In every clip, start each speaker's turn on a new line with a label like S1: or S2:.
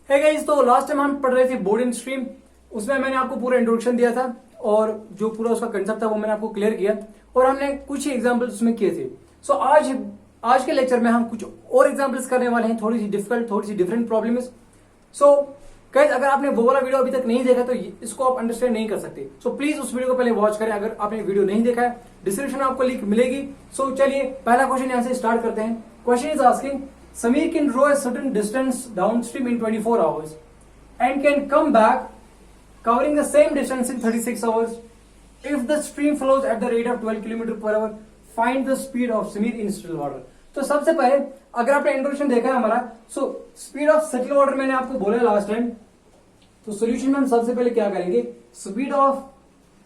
S1: है गाइस, तो last time हम पढ़ रहे थे बोर्ड एंड स्ट्रीम। उसमें मैंने आपको पूरा इंट्रोडक्शन दिया था और जो पूरा उसका कंसेप्ट था वो मैंने आपको क्लियर किया और हमने कुछ ही एग्जांपल्स उसमें किए थे। सो आज के लेक्चर में हम कुछ और एग्जांपल्स करने वाले हैं, थोड़ी सी डिफिकल्ट, थोड़ी सी डिफरेंट प्रॉब्लम्स। सो गाइस, अगर आपने वो वाला वीडियो अभी तक नहीं देखा तो इसको आप अंडरस्टैंड नहीं कर सकते। सो प्लीज उस वीडियो को पहले वॉच करें। अगर आपने वीडियो नहीं देखा है, डिस्क्रिप्शन में आपको लिंक मिलेगी। सो चलिए पहला क्वेश्चन यहां से स्टार्ट करते हैं। Question is asking Samir can row a certain distance downstream in 24 hours and can come back covering the same distance in 36 hours. If the stream flows at the rate of 12 km per hour, find the speed of Samir in still water. तो सबसे पहले अगर आपने introduction देखा है हमारा, सो speed of subtle water मैंने आपको बोला लास्ट टाइम। तो सोल्यूशन में हम सबसे पहले क्या करेंगे, स्पीड ऑफ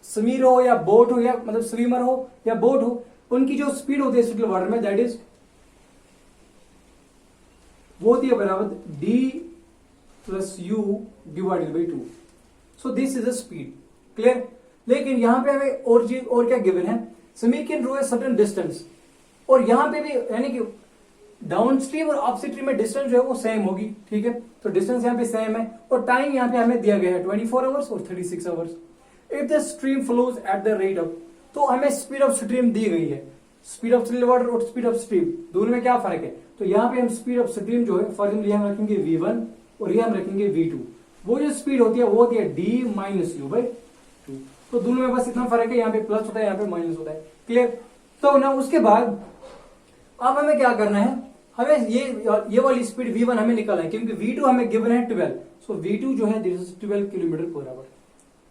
S1: समीर हो या बोट हो या मतलब स्विमर हो या बोट हो, उनकी जो स्पीड होती है सटल वाटर में दैट इज वो होती है बराबर d plus you divided by 2। So this is a speed, clear. लेकिन यहां पे हमें और चीज और क्या गिवन है, Sameer can row a certain distance, और यहां पे भी यानी कि डाउन स्ट्रीम और अप स्ट्रीम में डिस्टेंस जो है वो सेम होगी, ठीक है। तो डिस्टेंस यहां पे सेम है और टाइम यहां पे हमें दिया गया है 24 आवर्स और 36 hours. If the stream flows at the rate of, तो हमें स्पीड ऑफ स्ट्रीम दी गई है। स्पीड ऑफ स्टिल वाटर और स्पीड ऑफ स्ट्रीम दोनों में क्या फर्क है, तो यहाँ पे हम स्पीड ऑफ स्ट्रीम जो है फॉर एग्जाम्पल हम रखेंगे v1 और ये हम रखेंगे v2। वो जो स्पीड होती है वो होती है d माइनस यू बाई 2। तो दोनों में बस इतना फर्क है, यहाँ पे प्लस होता है यहाँ पे माइनस होता है, क्लियर। तो ना उसके बाद अब हमें क्या करना है, हमें ये वाली स्पीड v1 हमें निकालना है क्योंकि v2 हमें गिवन है 12। सो v2 जो है this is 12 kilometre per hour,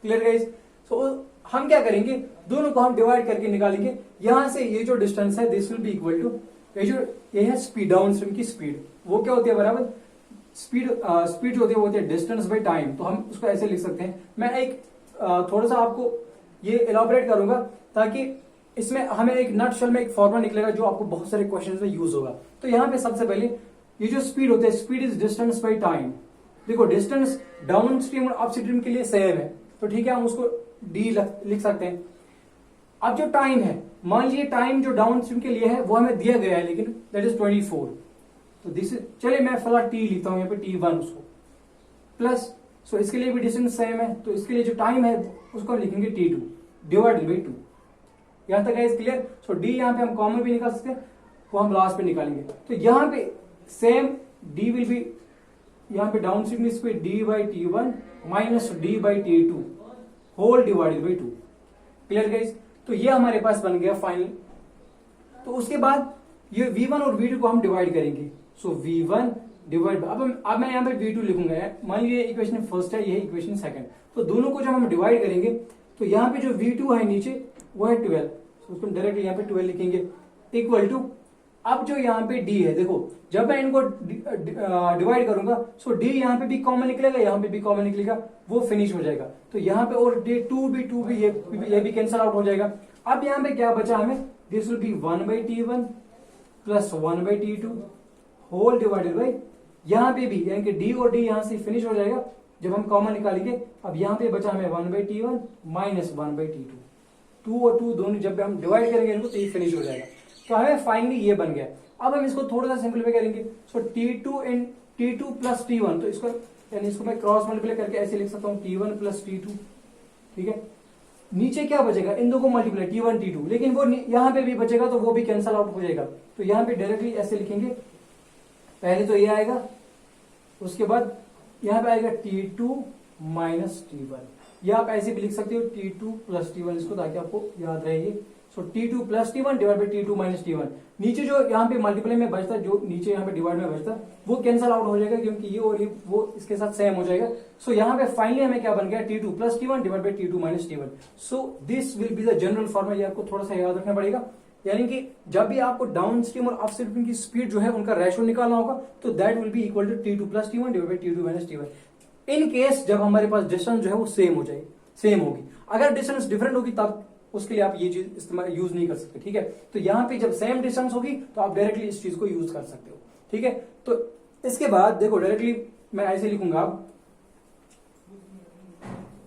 S1: clear guys. So हम क्या करेंगे, दोनों को हम डिवाइड करके निकालेंगे। यहां से ये जो डिस्टेंस है this will be equal to ये है स्पीड, डाउन स्ट्रीम की स्पीड, वो क्या होती है बराबर स्पीड जो होती है वो होती है डिस्टेंस बाय टाइम। तो हम उसको ऐसे लिख सकते हैं। मैं एक थोड़ा सा आपको ये एलॉबरेट करूंगा ताकि इसमें हमें एक नटशेल में एक फॉर्मूला निकलेगा जो आपको बहुत सारे क्वेश्चंस में यूज होगा। तो यहाँ पे सबसे पहले ये जो स्पीड होती है, speed is distance by time. देखो डिस्टेंस डाउन स्ट्रीम और अप स्ट्रीम के लिए सेम है, तो ठीक है हम उसको डी लिख सकते हैं। अब जो टाइम है, मान लीजिए टाइम जो डाउन स्ट्रीम के लिए है वो हमें दिया गया है लेकिन दैट इज 24। तो दिस चलिए मैं फिलहाल टी लिखता हूं यहाँ पे t1 उसको प्लस, सो इसके लिए भी डिस्टेंस सेम है तो इसके लिए जो टाइम है उसको हम लिखेंगे t2 डिवाइडेड बाई 2। यहां तक है इज क्लियर। सो डी यहाँ पे हम कॉमन भी निकाल सकते हैं, वो हम लास्ट पे निकालेंगे। तो यहाँ पे सेम डी विल बी, यहाँ पे downstream speed D by t1 minus D by t2 whole divided by 2, clear guys. तो ये हमारे पास बन गया फाइनल। तो उसके बाद ये v1 और v2 को हम डिवाइड करेंगे। सो v1 डिवाइड, अब मैं यहाँ पे v2 लिखूंगा। मान लीजिए इक्वेशन फर्स्ट है, ये इक्वेशन सेकंड, तो दोनों को जब हम डिवाइड करेंगे तो यहाँ पे जो v2 है नीचे वो है 12, तो उसको डायरेक्ट यहाँ पे 12 लिखेंगे इक्वल टू, अब जो यहाँ पे d है, देखो जब मैं इनको डिवाइड करूंगा सो d यहाँ पे भी कॉमन निकलेगा, यहाँ पे भी कॉमन निकलेगा, वो फिनिश हो जाएगा। तो यहाँ पे और टू भी ये भी कैंसल आउट हो जाएगा। अब यहाँ पे क्या बचा हमें, this will be 1 by t1 plus 1 by t2 whole divided by, यहाँ पे भी यानी कि d और d यहाँ से फिनिश हो जाएगा जब हम कॉमन निकालेंगे। अब यहाँ पे बचा हमें 1 by t1 minus 1 by t2, 2 और 2 दोनों जब हम डिवाइड करेंगे इनको तो ये फिनिश हो जाएगा। तो हमें फाइनली ये बन गया। अब हम इसको थोड़ा सा सिंपलीफाई करेंगे। सो t2 प्लस t1, तो इसको यानी इसको मैं क्रॉस मल्टीप्लाई करके ऐसे लिख सकता हूँ t1 प्लस t2, ठीक है। नीचे क्या बचेगा, इन दो को मल्टीप्लाई t1 t2, लेकिन वो यहाँ पे भी बचेगा तो वो भी कैंसल आउट हो जाएगा। तो यहाँ पे डायरेक्टली ऐसे लिखेंगे, पहले तो ये आएगा, उसके बाद यहाँ पे आएगा t2 माइनस t1, या आप ऐसे भी लिख सकते हो t2 प्लस t1 इसको, ताकि आपको याद रहे। सो t2 plus t1 divide by t2 minus t1। नीचे जो यहाँ पे मल्टीप्लाई में बचता, जो नीचे यहाँ पे डिवाइड में बचता, वो कैंसल आउट हो जाएगा क्योंकि ये और ये वो इसके साथ सेम हो जाएगा। सो यहाँ पे फाइनली हमें क्या बन गया, t2 plus t1 divide by t2 minus t1। So this will be the general formula. ये आपको थोड़ा सा याद रखना पड़ेगा, यानी कि जब भी आपको डाउन स्ट्रीम और अप स्ट्रीम की स्पीड जो है उनका रेशियो निकालना होगा तो that will be equal to t2 plus t1 divide by t2 minus t1। In case जब हमारे पास डिस्टेंस जो है वो सेम होगी। अगर डिस्टेंस डिफरेंट होगी तब उसके लिए आप ये चीज इस्तेमाल यूज नहीं कर सकते, ठीक है। तो यहाँ पे जब सेम डिस्टेंस होगी तो आप डायरेक्टली इस चीज को यूज कर सकते हो, ठीक है। तो इसके बाद देखो डायरेक्टली मैं ऐसे लिखूंगा,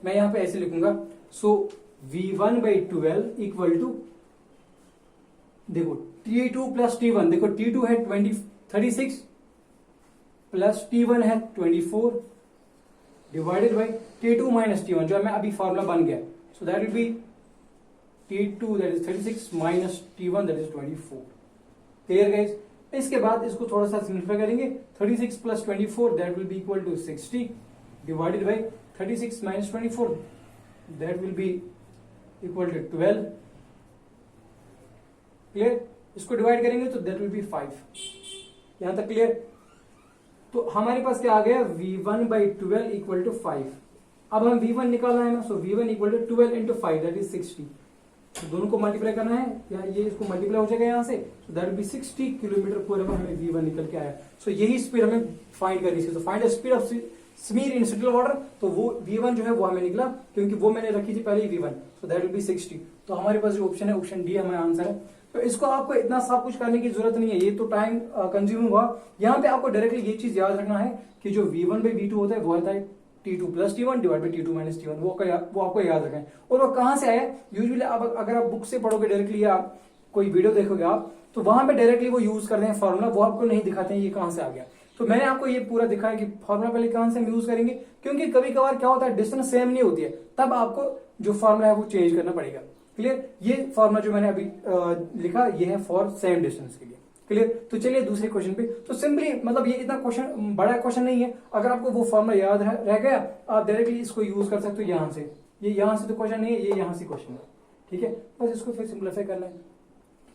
S1: मैं यहाँ पे ऐसे लिखूंगा। सो v1 बाई 12 इक्वल टू, देखो t2 प्लस t1, देखो t2 है 36 प्लस T1 है 24 divided by T2 minus T1 जो है मैं अभी फॉर्मूला बन गया, so that will be T2 that is 36 minus T1 that is 24। Clear guys? इसके बाद इसको थोड़ा सा सिंप्लीफाई करेंगे, 36 plus 24 that will be equal to 60 divided by 36 minus 24 that will be equal to 12। Clear? इसको डिवाइड करेंगे तो दैट विल बी 5। यहां तक क्लियर? तो हमारे पास क्या आ गया, V1 बाई 12 इक्वल टू 5। अब हम V1 निकालना है ना, so V1 equal to 12 into 5 that is 60। तो दोनों को मल्टीप्लाई करना है, या ये इसको मल्टीप्लाई हो जाएगा यहाँ से, सो that will B 60 kilometre per our हमें V1 निकल के आया। सो यही स्पीड हमें फाइंड करनी थी। तो find the speed of stream in settle water, तो वो V1 जो है वो हमें निकला, क्योंकि वो मैंने रखी थी पहले ही V1, so that will B 60। तो हमारे पास जो ऑप्शन है ऑप्शन डी हमारा आंसर है। तो इसको आपको इतना सब कुछ करने की जरूरत नहीं है, ये तो टाइम कंज्यूमिंग हुआ। यहाँ पे आपको डायरेक्टली ये चीज याद रखना है कि जो V1 बाई V2 होता है वो होता है T2 plus T1 divide by T2 minus T1, वो आपको याद रखें। और वो कहां से आया, यूजुअली अगर आप बुक से पढ़ोगे डायरेक्टली या कोई वीडियो देखोगे आप, तो वहां पे डायरेक्टली वो यूज करते हैं फॉर्मूला, वो आपको नहीं दिखाते हैं ये कहां से आ गया। तो मैंने आपको ये पूरा दिखाया कि फॉर्मूला पहले कहां से हम यूज करेंगे, क्योंकि कभी कभार क्या होता है डिस्टेंस सेम नहीं होती है, तब आपको जो फॉर्मूला है वो चेंज करना पड़ेगा। क्लियर? ये फॉर्मूला जो मैंने अभी लिखा ये है फॉर सेम डिस्टेंस के लिए। क्लियर? तो चलिए दूसरे क्वेश्चन पे। तो सिंपली मतलब ये इतना क्वेश्चन बड़ा क्वेश्चन नहीं है, अगर आपको वो फॉर्मूला याद रह गया आप डायरेक्टली इसको यूज कर सकते हो यहाँ से। ये यहाँ से तो क्वेश्चन नहीं है, ये यहाँ से क्वेश्चन है। ठीक है, बस इसको फिर सिंप्लीफाई करना है।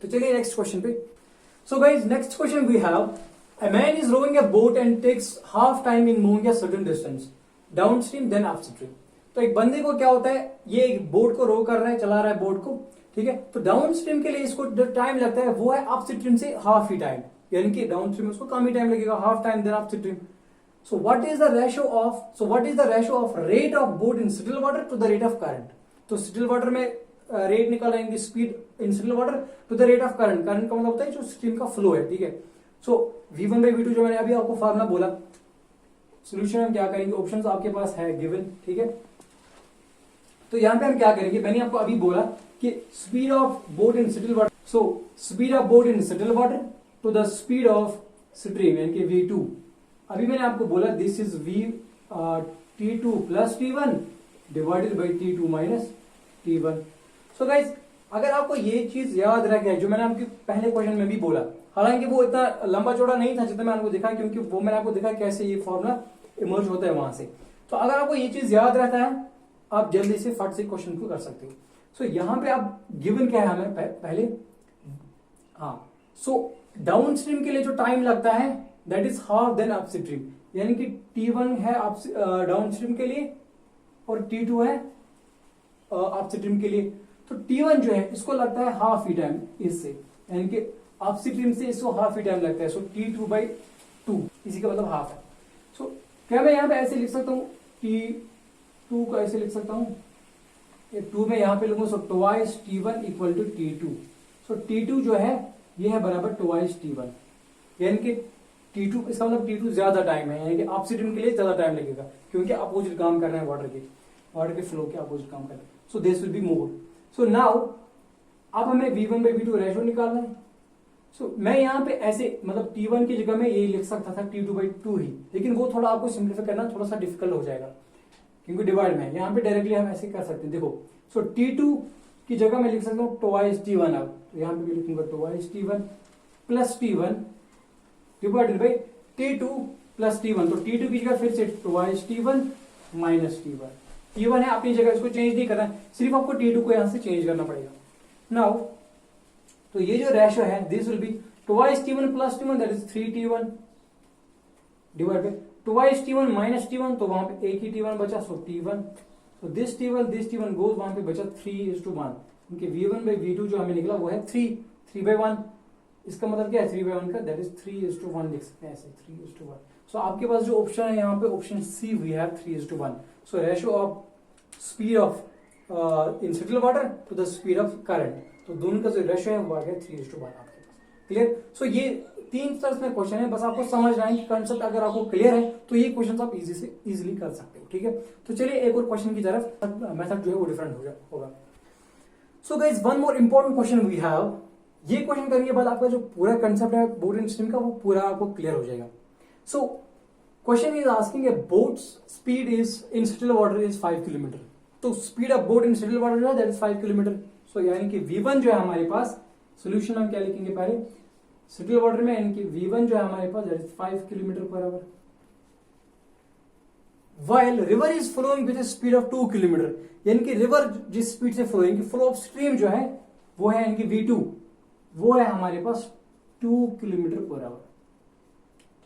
S1: तो चलिए नेक्स्ट क्वेश्चन पे। So guys next question we have, a man is rowing a boat and takes half time in moving a certain distance downstream then upstream। तो एक बंदे को क्या होता है, ये एक बोट को रो कर रहा है, चला रहा है बोट को, ठीक है। तो डाउन स्ट्रीम के लिए इसको जो टाइम लगता है वो है अप स्ट्रीम से हाफ ही टाइम, यानी कि डाउन स्ट्रीम में उसको कम ही टाइम लगेगा, half time then upstream. So what is the ratio of rate of boat in still water to the rate of current. तो स्टिल वाटर में रेट निकाल रहे हैं, speed in still water to the rate of current. Current का मतलब होता है जो स्ट्रीम का फ्लो है, ठीक है। सो V1 बाई V2 जो मैंने अभी आपको फार्मूला बोला, सोल्यूशन हम क्या करेंगे, ऑप्शंस आपके पास है गिवन, ठीक है। तो यहां पे हम क्या करेंगे, मैंने आपको अभी बोला कि speed of boat in settle water, so speed of boat in settle water to the speed of stream यानी कि V2। अभी मैंने आपको बोला this is T2 plus T1 divided by T2 minus T1। So guys अगर आपको ये चीज याद रह गया जो मैंने आपके पहले क्वेश्चन में भी बोला, हालांकि वो इतना लंबा चौड़ा नहीं था जितना मैंने आपको दिखाया, क्योंकि वो मैंने आपको दिखाया कैसे ये फॉर्मूला इमर्ज होता है वहां से। तो अगर आपको ये चीज याद रहता है आप जल्दी से फट से क्वेश्चन को कर सकते हो। सो यहां पे आप गिवन क्या है हमें पहले, हाँ, सो डाउन स्ट्रीम के लिए जो टाइम लगता है that is half then upstream, यानी कि T1 है डाउन स्ट्रीम के लिए और T2 है अप स्ट्रीम के लिए। तो T1 जो है इसको लगता है हाफ ही टाइम इससे, यानी कि अप स्ट्रीम से इसको हाफ ही टाइम लगता है। सो T2 बाई 2 इसी का मतलब हाफ है। सो क्या मैं यहाँ पे ऐसे लिख सकता हूँ, T2 को ऐसे लिख सकता हूँ, ये 2 में यहाँ पे लिखूंगा, so twice T1 equal to T2। So T2 जो है ये है बराबर ट्वाइस T1, यानी कि T2 इसका मतलब T2 ज्यादा टाइम है, यानी कि अप स्ट्रीम के लिए ज्यादा टाइम लगेगा, क्योंकि अपोजिट काम कर रहे हैं वाटर के फ्लो के अपोजिट काम कर रहे हैं। So this will be more. So now अब हमें V1 बाई V2 रेशियो निकालना है। सो मैं यहाँ पे ऐसे मतलब T1 की जगह में ये लिख सकता था T2 बाई 2 ही, लेकिन वो थोड़ा आपको सिंप्लीफाई करना थोड़ा सा डिफिकल्ट हो जाएगा क्योंकि डिवाइड में। यहाँ पे डायरेक्टली हम ऐसे कर सकते हैं, देखो। सो T2 की जगह मैं लिख सकता हूँ ट्वाइस T1। अब तो यहाँ पे भी लिखूंगा twice T1 plus T1 divided by T2 plus T1। तो T2 की जगह फिर से twice T1 minus T1। T1 है अपनी जगह, इसको चेंज नहीं करना है, सिर्फ आपको T2 को यहां से चेंज करना पड़ेगा। नाउ तो ये जो रेशियो है this will be twice T1 plus T1 that is 3T1 divide by twice T1 minus T1, तो वहां पे एक ही T1 बचा, सो T1। तो दिस T1 गोज, वहां पे बचा 3:1, क्योंकि V1 बाई V2 जो हमें निकला वो है 3/1। इसका मतलब क्या है 3/1 का, दैट इज 3:1 लिख सकते हैं ऐसे 3:1। सो आपके पास जो ऑप्शन है यहाँ पे option C we have 3:1। So ratio of speed of in settle water to the speed of current, तो दोनों का जो रेशियो है वो आ गया 3:1 आपके पास। क्लियर? सो ये 3 तरह में क्वेश्चन है, बस आपको समझना है कि कंसेप्ट अगर आपको क्लियर है तो ये क्वेश्चन आप इजीली कर सकते हो, ठीक है। तो चलिए एक और क्वेश्चन की तरफ, मेथड जो है वो डिफरेंट होगा। So guys one more important question we have, ये क्वेश्चन करने के बाद आपका जो पूरा कंसेप्ट है बोर्ड एंड स्ट्रीम का वो पूरा आपको क्लियर हो जाएगा। So question is asking a boat speed is in still water is 5 kilometre. तो speed of boat in still water जो है दैट इज 5 किलोमीटर। सो यानी कि V1 जो है हमारे पास, सोल्यूशन हम क्या लिखेंगे पहले, स्टिल वाटर में यानी कि V1 जो है हमारे पास that is 5 kilometre per hour. While river is flowing with speed of 2 kilometre, यानी कि रिवर जिस स्पीड से फ्लो, यानी कि फ्लो ऑफ स्ट्रीम जो है वो है यानी कि V2, वो है हमारे पास 2 किलोमीटर पर आवर।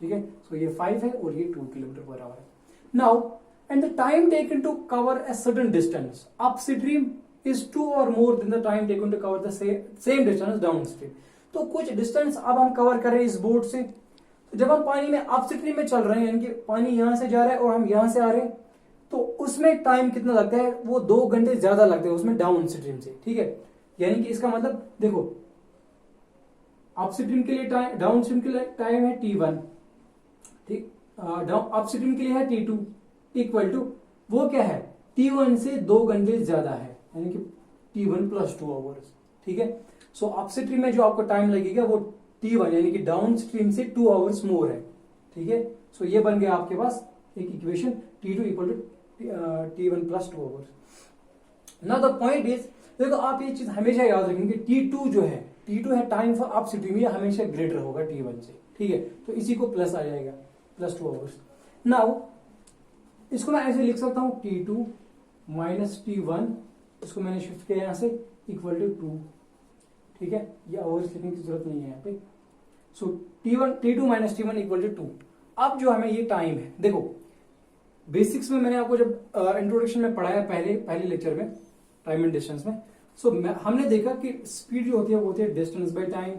S1: ठीक है, सो ये 5 है और ये 2 किलोमीटर पर आवर है। Now and the time taken to cover a certain distance upstream is 2 और more than the time taken to cover the same distance downstream. तो कुछ डिस्टेंस अब हम कवर कर रहे हैं इस बोट से। तो जब हम पानी में अपस्ट्रीम में चल रहे हैं, यानी कि पानी यहां से जा रहा है और हम यहां से आ रहे हैं, तो उसमें टाइम कितना लगता है, वो 2 घंटे ज्यादा लगते हैं उसमें डाउनस्ट्रीम से। ठीक है, यानी कि इसका मतलब देखो, अपस्ट्रीम के लिए टाइम, डाउनस्ट्रीम के लिए टाइम है T1, ठीक, अपस्ट्रीम के लिए है T2 इक्वल टू, वो क्या है, T1 से 2 घंटे ज्यादा है, यानी कि T1 प्लस 2 आवर्स। ठीक है, सो अपस्ट्रीम में जो आपको टाइम लगेगा वो T1 यानी कि डाउनस्ट्रीम से 2 आवर्स मोर है। ठीक है, सो ये बन गया आपके पास एक equation, T2 equal to T1 plus 2 hours. Now the point is, देखो आप ये चीज हमेशा याद रखेंगे, T2 जो है, T2 है टाइम फॉर अपस्ट्रीम, ये हमेशा ग्रेटर होगा T1 से। ठीक है, तो इसी को प्लस आ जाएगा, प्लस 2 आवर्स। नाउ इसको मैं ऐसे लिख सकता हूं, T2 माइनस T1, इसको मैंने शिफ्ट किया यहां से, इक्वल टू 2। ठीक है, ये आवर्स लिखने की जरूरत नहीं है यहाँ पे। So T2 minus T1 equal to 2। अब जो हमें ये टाइम है, देखो बेसिक्स में मैंने आपको जब इंट्रोडक्शन में पढ़ाया पहले लेक्चर में, टाइम एंड डिस्टेंस में, सो हमने देखा कि स्पीड जो होती है वो होती है डिस्टेंस बाय टाइम।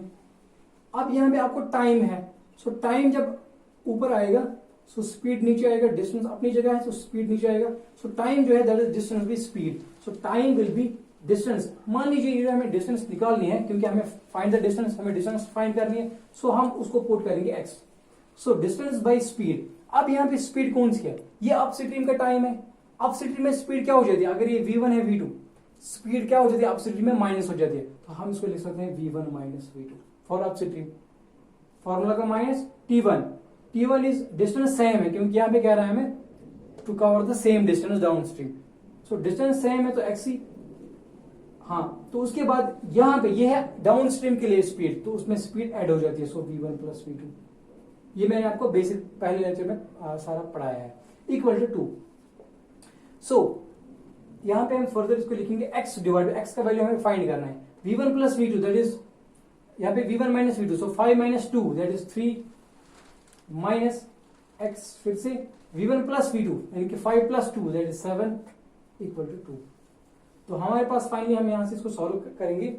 S1: अब यहाँ पे आपको टाइम है, सो टाइम जब ऊपर आएगा सो स्पीड नीचे आएगा, डिस्टेंस अपनी जगह है तो स्पीड नीचे आएगा। सो टाइम जो है that is distance by speed, so time will be distance. मान लीजिए ये हमें डिस्टेंस निकालनी है, क्योंकि हमें फाइंड द डिस्टेंस, हमें डिस्टेंस फाइंड करनी है, सो हम उसको पुट करेंगे x। So distance by speed, अब यहाँ पे स्पीड कौन सी है, ये अपस्ट्रीम का टाइम है। अपस्ट्रीम में स्पीड क्या हो जाती है, अगर ये V1 है V2, स्पीड क्या हो जाती है अपस्ट्रीम में, माइनस हो जाती है, तो हम इसको लिख सकते हैं V1 minus V2 for upstream. Formula का minus T1 is distance same है, क्योंकि यहाँ पे कह रहा है हमें to cover the same distance downstream. So distance same है तो एक्सी, हाँ, तो उसके बाद यहां पे ये है डाउनस्ट्रीम के लिए स्पीड, तो उसमें स्पीड ऐड हो जाती है, सो V1 प्लस V2। ये मैंने आपको बेसिक पहले लेक्चर में सारा पढ़ाया है, इक्वल टू 2। सो यहां पे हम फर्दर इसको लिखेंगे x डिवाइड बाय x का वैल्यू हमें फाइंड करना है, V1 plus V2 that is, यहाँ पे V1 minus V2, so 5 minus 2 that is 3 minus x, फिर से V1 प्लस V2 यानी कि 5 plus 2 that is 7 equal to 2। तो हमारे पास फाइनली हम यहां से इसको सॉल्व करेंगे।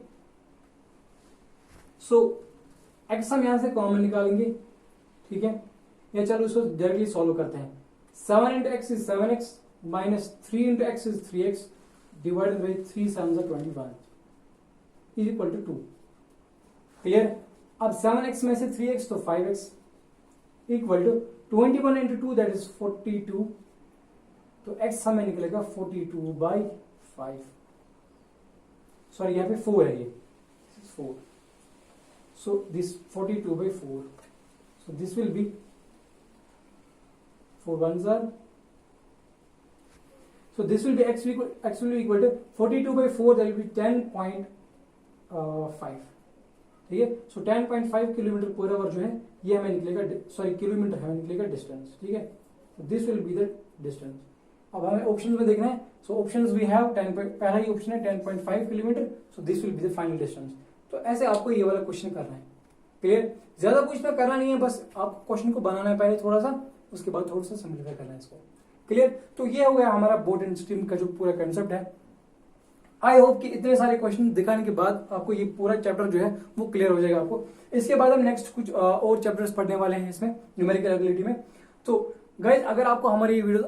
S1: सो x हम यहां से कॉमन निकालेंगे। ठीक है, या चलो इसको डायरेक्टली सॉल्व करते हैं। 7 into X is 7x minus 3 into X is 3x divided by 3 7 21 is equal to 2। Clear, अब 7x में से 3x तो 5x equal to 21 into 2 that is 42, तो x हमें निकलेगा 42 बाई 5, सॉरी यहाँ पे 4 है, ये 4, so this 42 by 4, so this will B 4 1s are, so this will be x will be equal to 42 by 4, that will be 10.5। ठीक है, सो 10.5 kilometre per our जो है ये हमें निकलेगा, सॉरी किलोमीटर हमें निकलेगा डिस्टेंस। ठीक है, this will be the distance. अब हमें ऑप्शन में देखना है, सो ऑप्शंस वी हैव 10, पहला ही ऑप्शन है 10.5 kilometre, so this will be the final distance. तो ऐसे आपको ये वाला क्वेश्चन करना है। क्लियर, ज्यादा कुछ ना करना नहीं है, बस आप क्वेश्चन को बनाना है पहले थोड़ा सा, उसके बाद थोड़ा सा सिंप्लीफाई करना है इसको। क्लियर, तो ये हो गया हमारा बोट एंड स्ट्रीम का जो पूरा कंसेप्ट है। आई होप कि इतने सारे क्वेश्चन दिखाने के बाद आपको ये पूरा चैप्टर जो है वो क्लियर हो जाएगा आपको। इसके बाद हम नेक्स्ट कुछ और चैप्टर्स पढ़ने वाले हैं इसमें, न्यूमेरिकल एबिलिटी में। तो गाइज, अगर आपको हमारी ये वीडियो